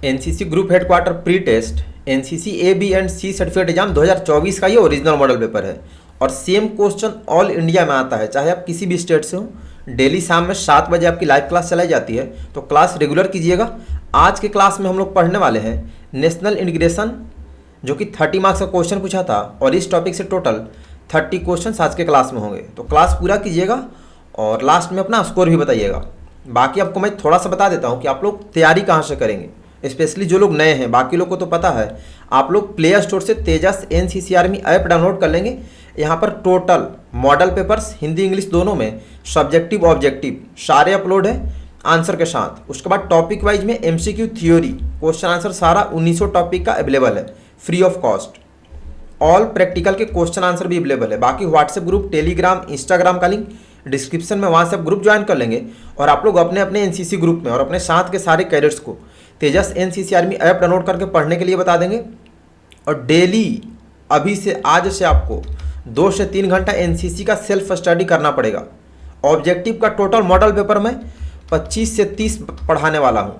NCC group headquarter pre test NCC A B and C certificate exam 2024 का ये original model paper है और same question all India में आता है, चाहे आप किसी भी स्टेट से हो। डेली शाम में 7 बजे आपकी लाइव क्लास चलाई जाती है, तो क्लास रेगुलर कीजिएगा। आज के क्लास में हम लोग पढ़ने वाले हैं नेशनल इंटीग्रेशन, जो कि 30 मार्क्स का क्वेश्चन पूछा था और इस टॉपिक से टोटल 30 क्वेश्चन आज के क्लास में होंगे। तो क्लास पूरा कीजिएगा और लास्ट में अपना स्कोर भी बताइएगा। बाकी आपको मैं थोड़ा सा बता देता हूँ कि आप लोग तैयारी कहाँ से करेंगे, स्पेशली जो लोग नए हैं। बाकी लोग को तो पता है, आप लोग प्ले स्टोर से तेजस एनसीसी आर्मी ऐप डाउनलोड कर लेंगे। यहाँ पर total model papers Hindi English दोनों में, सब्जेक्टिव ऑब्जेक्टिव सारे अपलोड है आंसर के साथ। उसके बाद टॉपिक वाइज में एमसीक्यू थ्योरी क्वेश्चन आंसर सारा 1900 टॉपिक का अवेलेबल है free of cost. All practical के क्वेश्चन आंसर भी अवेलेबल है। बाकी व्हाट्सएप ग्रुप, टेलीग्राम, इंस्टाग्राम का लिंक डिस्क्रिप्शन में, वहाँ से आप ग्रुप ज्वाइन कर लेंगे और आप लोग अपने अपने एनसीसी ग्रुप में और अपने साथ के सारे कैडेट्स को तेजस एनसीसी आर्मी ऐप डाउनलोड करके पढ़ने के लिए बता देंगे। और डेली अभी से आज से आपको 2 से 3 घंटा एनसीसी का सेल्फ स्टडी करना पड़ेगा। ऑब्जेक्टिव का टोटल मॉडल पेपर में 25 से 30 पढ़ाने वाला हूँ,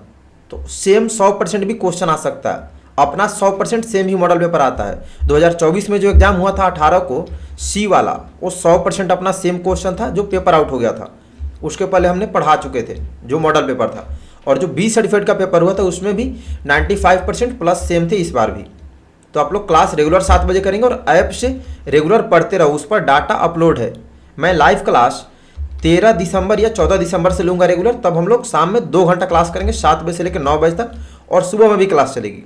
तो सेम 100% भी क्वेश्चन आ सकता है। अपना 100% सेम ही मॉडल पेपर आता है। 2024 में जो एग्जाम हुआ था 18 को सी वाला, वो 100% अपना सेम क्वेश्चन था जो पेपर आउट हो गया था। उसके पहले हमने पढ़ा चुके थे जो मॉडल पेपर था। और जो बी सर्टिफिकेट का पेपर हुआ था उसमें भी 95% प्लस सेम थे इस बार भी। तो आप लोग क्लास रेगुलर 7 बजे करेंगे और ऐप से रेगुलर पढ़ते रहो, उस पर डाटा अपलोड है। मैं लाइव क्लास 13 दिसंबर या 14 दिसंबर से लूँगा रेगुलर, तब हम लोग शाम में 2 घंटा क्लास करेंगे 7 बजे से लेकर 9 बजे तक, और सुबह में भी क्लास चलेगी।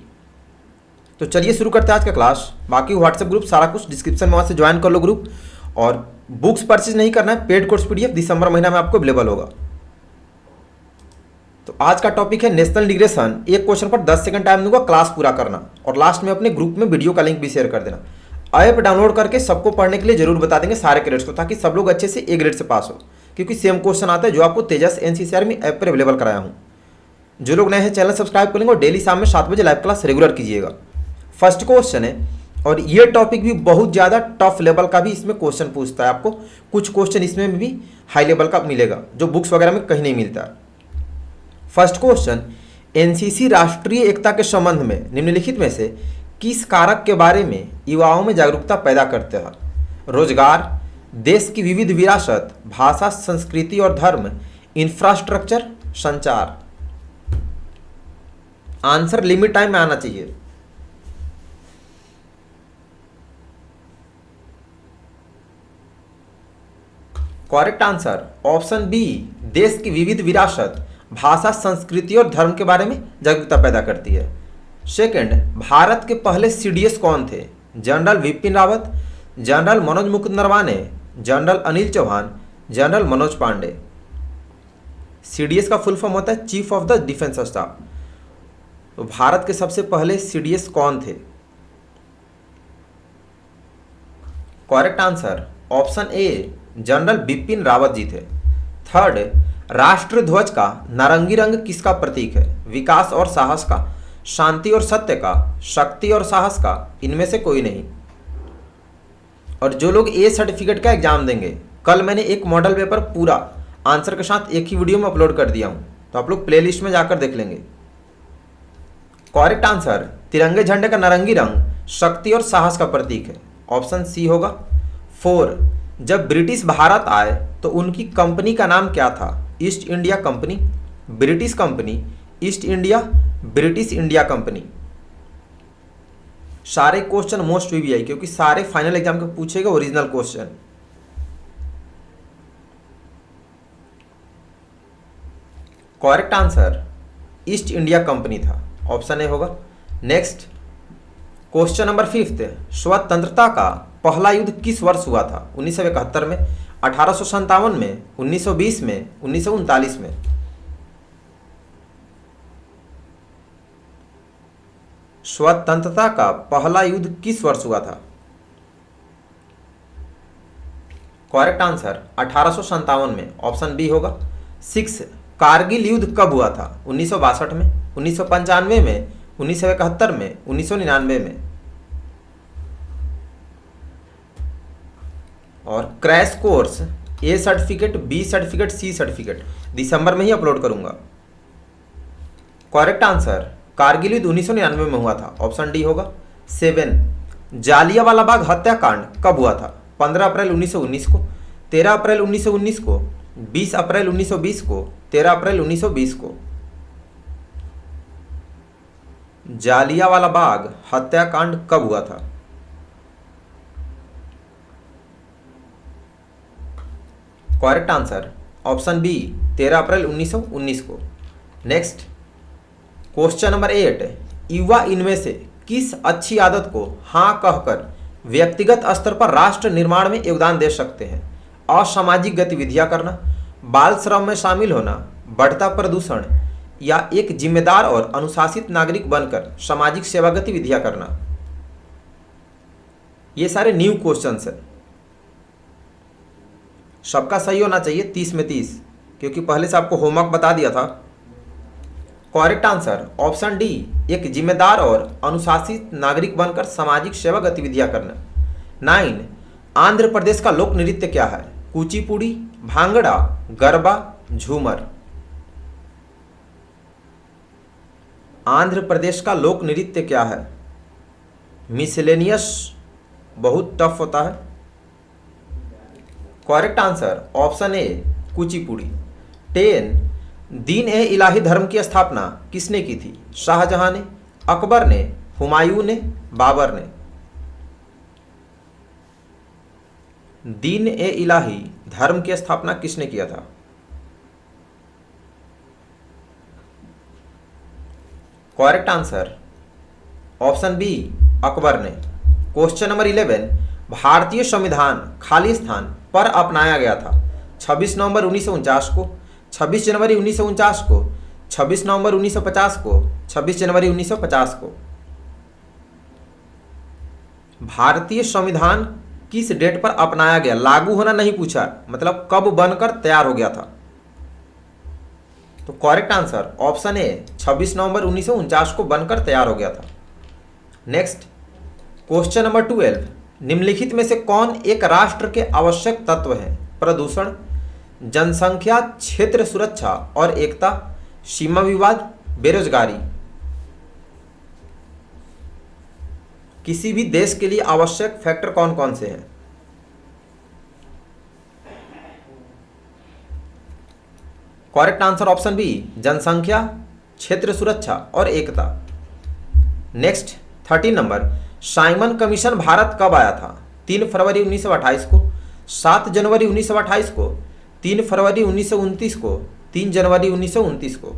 तो चलिए शुरू करते हैं आज का क्लास। बाकी व्हाट्सएप ग्रुप सारा कुछ डिस्क्रिप्शन में, वहाँ से ज्वाइन कर लो ग्रुप। और बुक्स परचेज नहीं करना है, पेड कोर्स पीडीएफ दिसंबर महीना में आपको अवेलेबल होगा। तो आज का टॉपिक है नेशनल इंटीग्रेशन। एक क्वेश्चन पर 10 सेकंड टाइम दूंगा, क्लास पूरा करना और लास्ट में अपने ग्रुप में वीडियो का लिंक भी शेयर कर देना। ऐप डाउनलोड करके सबको पढ़ने के लिए जरूर बता देंगे सारे कैडेट्स को, ताकि सब लोग अच्छे से ए ग्रेड से पास हो, क्योंकि सेम क्वेश्चन आता है जो आपको तेजस एनसीसी आर्मी ऐप पर अवेलेबल कराया हूँ। जो लोग नए हैं चैनल सब्सक्राइब कर लेंगे और डेली शाम में 7 बजे लाइव क्लास रेगुलर कीजिएगा। फर्स्ट क्वेश्चन है, और ये टॉपिक भी बहुत ज़्यादा टफ लेवल का भी इसमें क्वेश्चन पूछता है। आपको कुछ क्वेश्चन इसमें भी हाई लेवल का मिलेगा जो बुक्स वगैरह में कहीं नहीं मिलता। फर्स्ट क्वेश्चन, एनसीसी राष्ट्रीय एकता के संबंध में निम्नलिखित में से किस कारक के बारे में युवाओं में जागरूकता पैदा करते हैं? रोजगार, देश की विविध विरासत, भाषा, संस्कृति और धर्म, इंफ्रास्ट्रक्चर, संचार। आंसर लिमिट टाइम में आना चाहिए। करेक्ट आंसर ऑप्शन बी, देश की विविध विरासत, भाषा, संस्कृति और धर्म के बारे में जागरूकता पैदा करती है। सेकंड, भारत के पहले सीडीएस कौन थे? General Vipin Rawat, general Manoj Mukund Naravane, general Anil Chauhan, general Manoj Pande. CDS का फुल फॉर्म होता है chief of the defence staff. तो भारत के सबसे पहले सीडीएस कौन थे? Correct answer option A, general Bipin Rawat ji थे। थर्ड, राष्ट्र ध्वज का नारंगी रंग किसका प्रतीक है? विकास और साहस का, शांति और सत्य का, शक्ति और साहस का, इनमें से कोई नहीं। और जो लोग ए सर्टिफिकेट का एग्जाम देंगे, कल मैंने एक मॉडल पेपर पूरा आंसर के साथ एक ही वीडियो में अपलोड कर दिया हूं, तो आप लोग प्लेलिस्ट में जाकर देख लेंगे। करेक्ट आंसर, तिरंगे झंडे का नारंगी रंग शक्ति और साहस का प्रतीक है, ऑप्शन सी होगा। 4, जब ब्रिटिश भारत आए तो उनकी कंपनी का नाम क्या था? East India company, British company, east India, British India company. सारे क्वेश्चन मोस्ट वीवीआई, क्योंकि सारे फाइनल एग्जाम के पूछेगा original question. Correct answer east India company था, ऑप्शन ए होगा। नेक्स्ट क्वेश्चन नंबर 5, स्वतंत्रता का पहला युद्ध किस वर्ष हुआ था? 1971 में, 1857 में, 1920 में, 1939 में। स्वतंत्रता का पहला युद्ध किस वर्ष हुआ था? करेक्ट आंसर 1857 में, ऑप्शन बी होगा। 6, कारगिल युद्ध कब हुआ था? 1962 में, 1995 में, 1971 में, 1999 में। और crash course A certificate, B certificate, C certificate दिसंबर में ही अपलोड करूंगा। करेक्ट आंसर कारगिल युद्ध 1999 में हुआ था, ऑप्शन डी होगा। 7, जालियांवाला बाग हत्याकांड कब हुआ था? 15 अप्रैल 1919 को, 13 अप्रैल 1919 को, 20 अप्रैल 1920 को, 13 अप्रैल 1920 को। जालियांवाला बाग हत्याकांड कब हुआ था? करेक्ट आंसर ऑप्शन बी 13 अप्रैल 1919 को। नेक्स्ट क्वेश्चन नंबर 8, युवा इनमें से किस अच्छी आदत को हाँ कहकर व्यक्तिगत स्तर पर राष्ट्र निर्माण में योगदान दे सकते हैं? असामाजिक गतिविधियां करना, बाल श्रम में शामिल होना, बढ़ता प्रदूषण, या एक जिम्मेदार और अनुशासित नागरिक बनकर सामाजिक सेवा गतिविधियां करना। ये सारे न्यू क्वेश्चंस हैं, सबका सही होना चाहिए 30 में 30, क्योंकि पहले से आपको होमवर्क बता दिया था। करेक्ट आंसर ऑप्शन डी, एक जिम्मेदार और अनुशासित नागरिक बनकर सामाजिक सेवा गतिविधियां करना। 9, आंध्र प्रदेश का लोक नृत्य क्या है? कुचिपुड़ी, भांगड़ा, गरबा, झूमर। आंध्र प्रदेश का लोक नृत्य क्या है? मिसलेनियस, बहुत टफ होता है। करेक्ट आंसर ऑप्शन ए, कुचिपुड़ी। 10, दीन ए इलाही धर्म की स्थापना किसने की थी? शाहजहां ने, अकबर ने, हुमायूं ने, बाबर ने। दीन ए इलाही धर्म की स्थापना किसने किया था? Correct answer option B, Akbar ने। क्वेश्चन नंबर 11, भारतीय संविधान खाली स्थान पर अपनाया गया था? 26 नवंबर 1949 को, 26 जनवरी 1949 को, 26 नवंबर 1950 को, 26 जनवरी 1950 को। भारतीय संविधान किस डेट पर अपनाया गया? लागू होना नहीं पूछा, मतलब कब बनकर तैयार हो गया था। तो करेक्ट आंसर ऑप्शन ए, 26 नवंबर 1949 को बनकर तैयार हो गया था। नेक्स्ट क्वेश्चन नंबर 12, निम्नलिखित में से कौन एक राष्ट्र के आवश्यक तत्व हैं? प्रदूषण, जनसंख्या, क्षेत्र सुरक्षा और एकता, सीमा विवाद, बेरोजगारी। किसी भी देश के लिए आवश्यक फैक्टर कौन कौन से हैं? करेक्ट आंसर ऑप्शन बी, जनसंख्या, क्षेत्र सुरक्षा और एकता। Next 13 number, Simon commission Bharat कब आया था? 3 फरवरी 1928 को, 7 जनवरी 1928 को, 3 फरवरी 1929 को, 3 जनवरी 1929 को।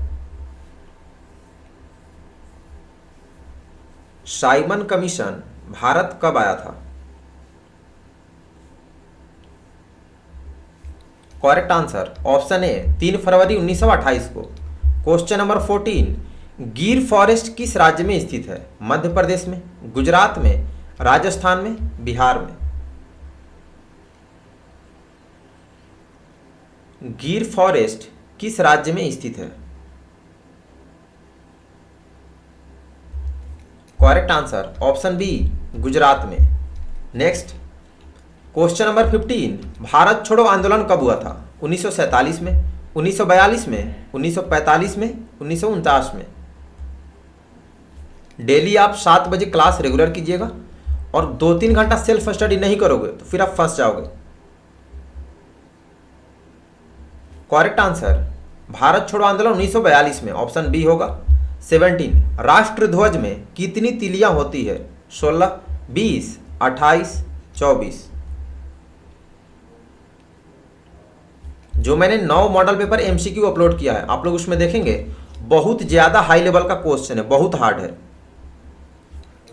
साइमन कमीशन भारत कब आया था? करेक्ट आंसर ऑप्शन ए, 3 फरवरी 1928 को। क्वेश्चन नंबर 14, गिर फॉरेस्ट किस राज्य में स्थित है? मध्य प्रदेश में, गुजरात में, राजस्थान में, बिहार में। गिर फॉरेस्ट किस राज्य में स्थित है? Correct answer option B, Gujarat में। नेक्स्ट क्वेश्चन नंबर 15, भारत छोड़ो आंदोलन कब हुआ था? 1947 में, 1942 में, 1945 में, 1949 में। डेली आप 7 बजे क्लास रेगुलर कीजिएगा और 2-3 घंटा सेल्फ स्टडी नहीं करोगे तो फिर आप फंस जाओगे। करेक्ट आंसर भारत छोड़ो आंदोलन 1942 में, ऑप्शन बी होगा। 17, राष्ट्र ध्वज में कितनी तिलियां होती है? 16, 20, 28, 24। जो मैंने 9 मॉडल पेपर एमसीक्यू अपलोड किया है, आप लोग उसमें देखेंगे बहुत ज्यादा हाई लेवल का क्वेश्चन है, बहुत हार्ड है।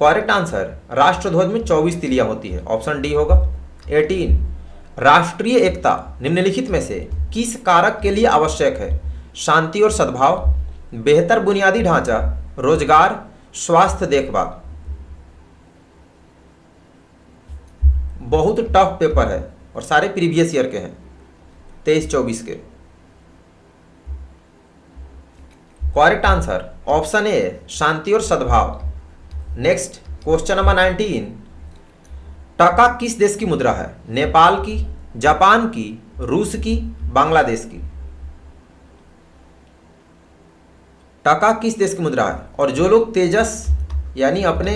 करेक्ट आंसर राष्ट्रध्वज में 24 तिलियां होती है, ऑप्शन डी होगा। 18, राष्ट्रीय एकता निम्नलिखित में से किस कारक के लिए आवश्यक है? शांति और सद्भाव, बेहतर बुनियादी ढांचा, रोजगार, स्वास्थ्य देखभाल। बहुत टफ पेपर है और सारे प्रीवियस ईयर के हैं, 23-24 के। करेक्ट आंसर ऑप्शन ए, शांति और सद्भाव। नेक्स्ट क्वेश्चन नंबर 19, टका किस देश की मुद्रा है? नेपाल की, जापान की, रूस की, बांग्लादेश की। टका किस देश की मुद्रा है? और जो लोग तेजस यानी अपने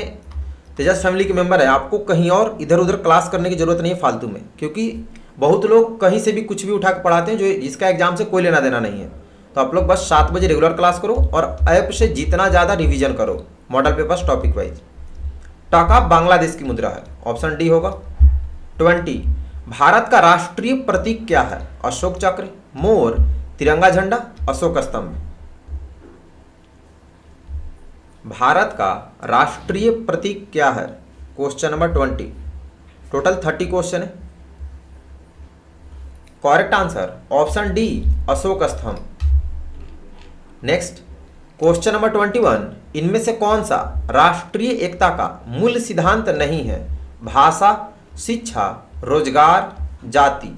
तेजस फैमिली के मेंबर है, आपको कहीं और इधर उधर क्लास करने की जरूरत नहीं है फालतू में, क्योंकि बहुत लोग कहीं से भी कुछ भी उठा के पढ़ाते हैं जो जिसका एग्जाम से कोई लेना देना नहीं है। तो आप लोग बस 7 बजे रेगुलर क्लास करो और ऐप से जितना ज़्यादा रिवीजन करो मॉडल पेपर्स टॉपिक वाइज। टका बांग्लादेश की मुद्रा है, ऑप्शन डी होगा। 20 भारत का राष्ट्रीय प्रतीक क्या है? अशोक चक्र, मोर, तिरंगा झंडा, अशोक स्तंभ। भारत का राष्ट्रीय प्रतीक क्या है? Question number 20। टोटल 30 क्वेश्चन है। Correct answer option D, Ashok Stambh. Next question number 21। इनमें से कौन सा राष्ट्रीय एकता का मूल सिद्धांत नहीं है? भाषा, शिक्षा, रोजगार, जाति।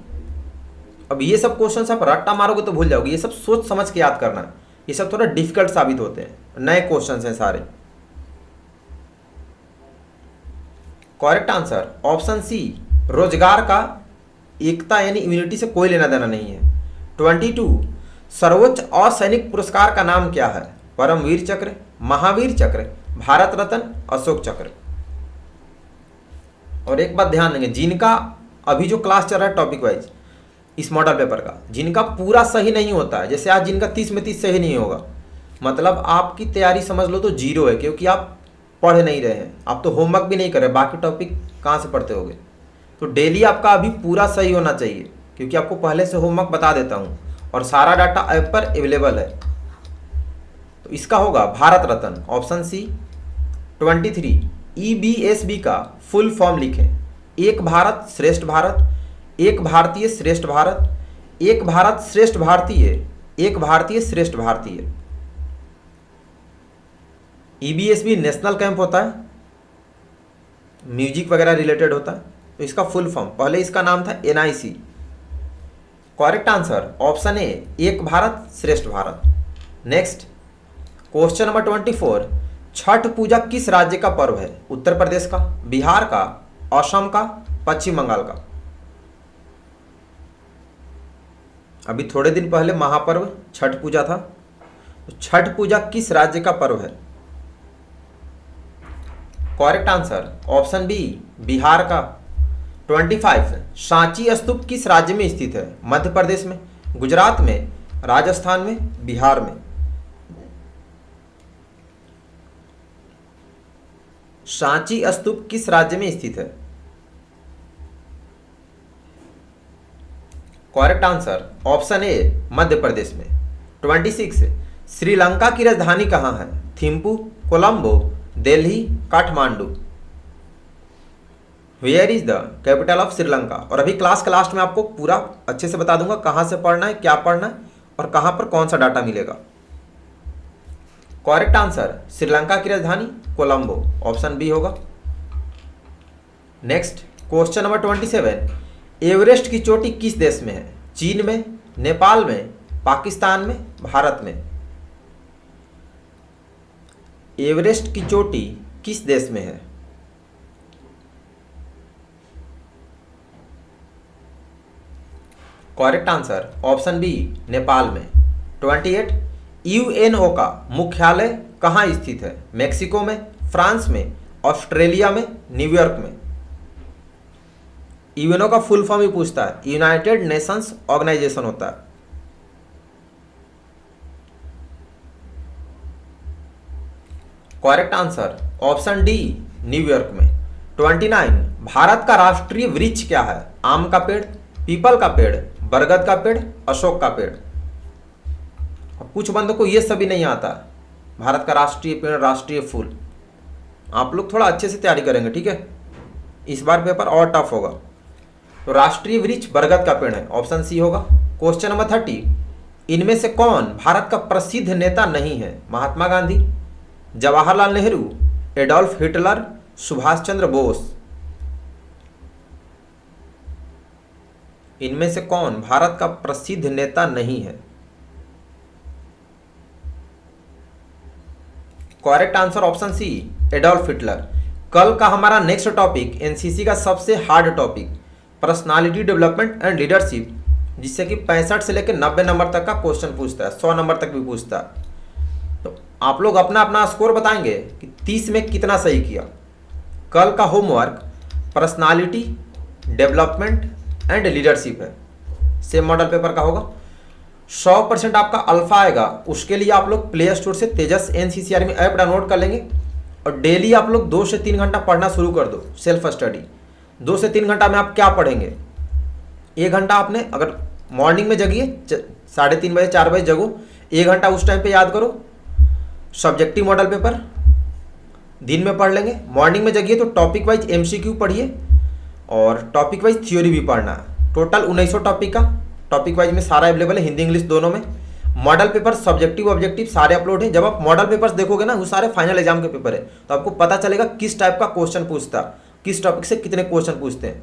अब ये सब क्वेश्चन आप रट्टा मारोगे तो भूल जाओगे, ये सब सोच समझ के याद करना है, ये सब थोड़ा डिफिकल्ट साबित होते हैं, नए क्वेश्चन हैं सारे। करेक्ट आंसर ऑप्शन सी, रोजगार का एकता यानी इम्यूनिटी से कोई लेना देना नहीं है। 22 सर्वोच्च असैनिक पुरस्कार का नाम क्या है? परमवीर चक्र, महावीर चक्र, भारत रत्न, अशोक चक्र। और एक बात ध्यान देंगे, जिनका अभी जो क्लास चल रहा है टॉपिक वाइज इस मॉडल पेपर का, जिनका पूरा सही नहीं होता है, जैसे आज जिनका 30 में 30 सही नहीं होगा, मतलब आपकी तैयारी समझ लो तो जीरो है, क्योंकि आप पढ़ नहीं रहे हैं, आप तो होमवर्क भी नहीं कर रहे, बाकी टॉपिक कहाँ से पढ़ते होगे। तो डेली आपका अभी पूरा सही होना चाहिए, क्योंकि आपको पहले से होमवर्क बता देता हूँ और सारा डाटा ऐप पर अवेलेबल है। तो इसका होगा Bharat Ratna, option C. 23 EBSB का फुल फॉर्म लिखें। एक भारत श्रेष्ठ भारत, एक भारतीय श्रेष्ठ भारत, एक भारत श्रेष्ठ भारतीय, एक भारतीय श्रेष्ठ भारतीय। EBSB नेशनल कैंप होता है, म्यूजिक वगैरह रिलेटेड होता है, तो इसका फुल फॉर्म, पहले इसका नाम था NIC। Correct answer option A, Ek Bharat Shreshtha Bharat. Next question number 24। Chhath Puja किस राज्य का पर्व है? उत्तर प्रदेश का, बिहार का, असम का, पश्चिम बंगाल का। अभी थोड़े दिन पहले महापर्व छठ पूजा था, तो छठ पूजा किस राज्य का पर्व है? Correct answer option B, Bihar का। 25 सांची स्तूप किस राज्य में स्थित है? मध्य प्रदेश में, गुजरात में, राजस्थान में, बिहार में। सांची स्तूप किस राज्य में स्थित है? Correct answer option A, Madhya Pradesh में। 26 श्रीलंका की राजधानी कहाँ है? Thimphu, Colombo, Delhi, Kathmandu. Where is the capital of Sri Lanka? और अभी क्लास के लास्ट में आपको पूरा अच्छे से बता दूंगा कहाँ से पढ़ना है, क्या पढ़ना है और कहाँ पर कौन सा डाटा मिलेगा। करेक्ट आंसर श्रीलंका की राजधानी कोलंबो, ऑप्शन बी होगा। Next question number 27। एवरेस्ट की चोटी किस देश में है? चीन में, नेपाल में, पाकिस्तान में, भारत में। एवरेस्ट की चोटी किस देश में है? Correct answer option B, Nepal में। 28 UNO का मुख्यालय कहाँ स्थित है? मेक्सिको में, फ्रांस में, ऑस्ट्रेलिया में, न्यूयॉर्क में। UNO का फुल फॉर्म ही पूछता है, यूनाइटेड नेशंस ऑर्गेनाइजेशन होता है। Correct answer option D, New York में। 29 भारत का राष्ट्रीय वृक्ष क्या है? आम का पेड़, पीपल का पेड़, बरगद का पेड़, अशोक का पेड़। कुछ बंदों को ये सभी नहीं आता, भारत का राष्ट्रीय पेड़, राष्ट्रीय फूल। आप लोग थोड़ा अच्छे से तैयारी करेंगे, ठीक है, इस बार पेपर और टफ होगा। तो राष्ट्रीय वृक्ष बरगद का पेड़ है, ऑप्शन सी होगा। Question number 30। इनमें से कौन भारत का प्रसिद्ध नेता नहीं है? Mahatma Gandhi, Jawaharlal Nehru, Adolf Hitler, Subhash Chandra Bose. इनमें से कौन भारत का प्रसिद्ध नेता नहीं है? Correct answer option C, Adolf Hitler. कल का हमारा नेक्स्ट टॉपिक एनसीसी का सबसे hard topic personality development and leadership, जिससे कि 65 से लेकर 90 नंबर तक का क्वेश्चन पूछता है, 100 नंबर तक भी पूछता है। तो आप लोग अपना अपना स्कोर बताएंगे कि 30 में कितना सही किया। कल का homework personality development and leadership है, सेम मॉडल पेपर का होगा। 100% आपका अल्फा आएगा, उसके लिए आप लोग प्ले स्टोर से तेजस एनसीसी आर्मी ऐप डाउनलोड कर लेंगे और डेली आप लोग 2 से 3 घंटा पढ़ना शुरू कर दो। सेल्फ स्टडी 2 से 3 घंटा में आप क्या पढ़ेंगे, 1 घंटा आपने अगर मॉर्निंग में जगिए 3:30 बजे 4 बजे जगो, 1 घंटा उस टाइम पे याद करो सब्जेक्टिव मॉडल पेपर, दिन में पढ़ लेंगे। मॉर्निंग में जगिए तो टॉपिक वाइज एमसीक्यू पढ़िए और टॉपिक वाइज थ्योरी भी पढ़ना है। टोटल 1900 टॉपिक का, टॉपिक वाइज में सारा अवेलेबल है, हिंदी इंग्लिश दोनों में। मॉडल पेपर सब्जेक्टिव ऑब्जेक्टिव सारे अपलोड हैं। जब आप मॉडल पेपर्स देखोगे ना, वो सारे फाइनल एग्जाम के पेपर है, तो आपको पता चलेगा किस टाइप का क्वेश्चन पूछता, किस टॉपिक से कितने क्वेश्चन पूछते हैं।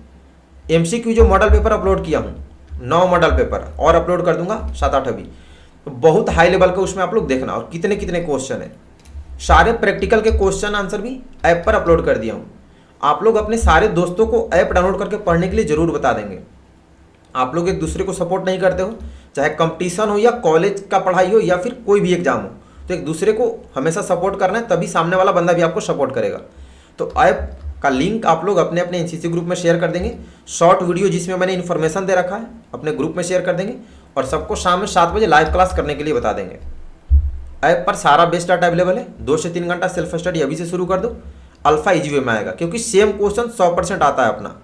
एमसीक्यू जो मॉडल पेपर अपलोड किया हूँ 9 मॉडल पेपर और अपलोड कर दूंगा 7-8 अभी, तो बहुत हाई लेवल का उसमें आप लोग देखना और कितने कितने क्वेश्चन है। सारे प्रैक्टिकल के क्वेश्चन आंसर भी ऐप पर अपलोड कर दिया हूँ। आप लोग अपने सारे दोस्तों को ऐप डाउनलोड करके पढ़ने के लिए जरूर बता देंगे। आप लोग एक दूसरे को सपोर्ट नहीं करते हो, चाहे कंपटीशन हो या कॉलेज का पढ़ाई हो या फिर कोई भी एग्जाम हो, तो एक दूसरे को हमेशा सपोर्ट करना है, तभी सामने वाला बंदा भी आपको सपोर्ट करेगा। तो ऐप का लिंक आप लोग अपने अपने एनसीसी ग्रुप में शेयर कर देंगे। शॉर्ट वीडियो जिसमें मैंने इन्फॉर्मेशन दे रखा है अपने ग्रुप में शेयर कर देंगे और सबको शाम में 7 बजे लाइव क्लास करने के लिए बता देंगे। ऐप पर सारा बेस्ट डाटा अवेलेबल है। 2 से 3 घंटा सेल्फ स्टडी अभी से शुरू कर दो, अल्फा इजी वे में आएगा क्योंकि सेम क्वेश्चन 100% आता है अपना।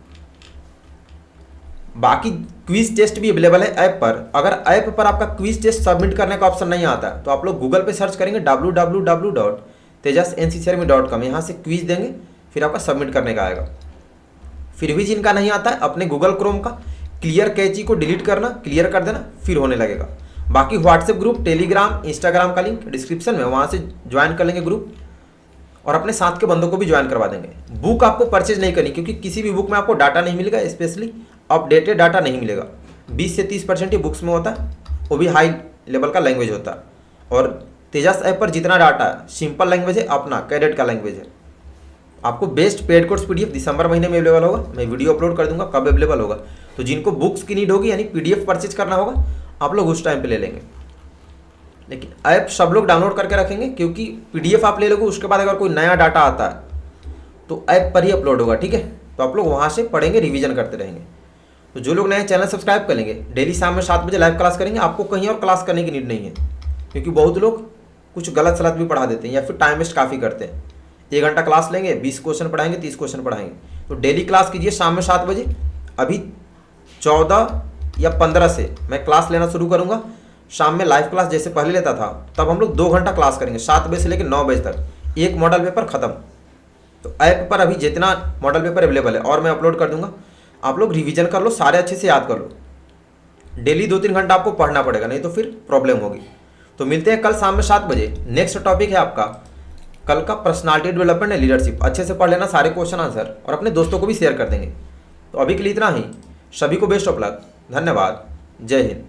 बाकी क्विज टेस्ट भी अवेलेबल है ऐप पर। अगर ऐप पर आपका क्विज टेस्ट सबमिट करने का ऑप्शन नहीं आता तो आप लोग गूगल पे सर्च करेंगे www.tejasnccarmy.com, यहाँ से क्विज देंगे, फिर आपका सबमिट करने का आएगा। फिर भी जिनका नहीं आता है अपने गूगल क्रोम का क्लियर कैची को डिलीट करना, क्लियर कर देना, फिर होने लगेगा। बाकी व्हाट्सएप ग्रुप, टेलीग्राम, इंस्टाग्राम का लिंक डिस्क्रिप्शन में, वहाँ से ज्वाइन कर लेंगे ग्रुप और अपने साथ के बंदों को भी ज्वाइन करवा देंगे। बुक आपको परचेज नहीं करनी क्योंकि किसी भी बुक में आपको डाटा नहीं मिलेगा, स्पेशली अपडेटेड डाटा नहीं मिलेगा। 20 से 30% ही बुक्स में होता है, वो भी हाई लेवल का लैंग्वेज होता है। और तेजस ऐप पर जितना डाटा है सिंपल लैंग्वेज है, अपना कैडेट का लैंग्वेज है। आपको बेस्ट पेड कोर्स पीडीएफ दिसंबर महीने में अवेलेबल होगा। मैं वीडियो अपलोड कर दूंगा कब अवेलेबल होगा, तो जिनको बुक्स की नीड होगी यानी पीडीएफ परचेज करना होगा, आप लोग उस टाइम पे ले लेंगे। लेकिन ऐप सब लोग डाउनलोड करके रखेंगे क्योंकि पीडीएफ आप ले लोगे, उसके बाद अगर कोई नया डाटा आता है तो ऐप पर ही अपलोड होगा, ठीक है। तो आप लोग वहाँ से पढ़ेंगे, रिवीजन करते रहेंगे। तो जो लोग नए चैनल सब्सक्राइब कर लेंगे, डेली शाम में 7 बजे लाइव क्लास करेंगे। आपको कहीं और क्लास करने की नीड नहीं है क्योंकि बहुत लोग कुछ गलत सलत भी पढ़ा देते हैं या फिर टाइम वेस्ट काफ़ी करते हैं। 1 घंटा क्लास लेंगे, 20 क्वेश्चन पढ़ाएंगे, 30 क्वेश्चन पढ़ाएंगे। तो डेली क्लास कीजिए शाम में 7 बजे। अभी 14 या 15 से मैं क्लास लेना शुरू करूँगा। शाम में लाइव क्लास जैसे पहले लेता था, तब हम लोग 2 घंटा क्लास करेंगे, 7 बजे से लेकर 9 बजे तक, एक मॉडल पेपर खत्म। तो ऐप पर अभी जितना मॉडल पेपर अवेलेबल है और मैं अपलोड कर दूंगा, आप लोग रिवीजन कर लो, सारे अच्छे से याद कर लो। डेली 2-3 घंटा आपको पढ़ना पड़ेगा, नहीं तो फिर प्रॉब्लम होगी। तो मिलते हैं कल शाम में 7 बजे। नेक्स्ट टॉपिक है आपका कल का पर्सनालिटी डेवलपमेंट एंड लीडरशिप। अच्छे से पढ़ लेना सारे क्वेश्चन आंसर और अपने दोस्तों को भी शेयर कर देंगे। तो अभी के लिए इतना ही। सभी को बेस्ट ऑफ लक। धन्यवाद। जय हिंद।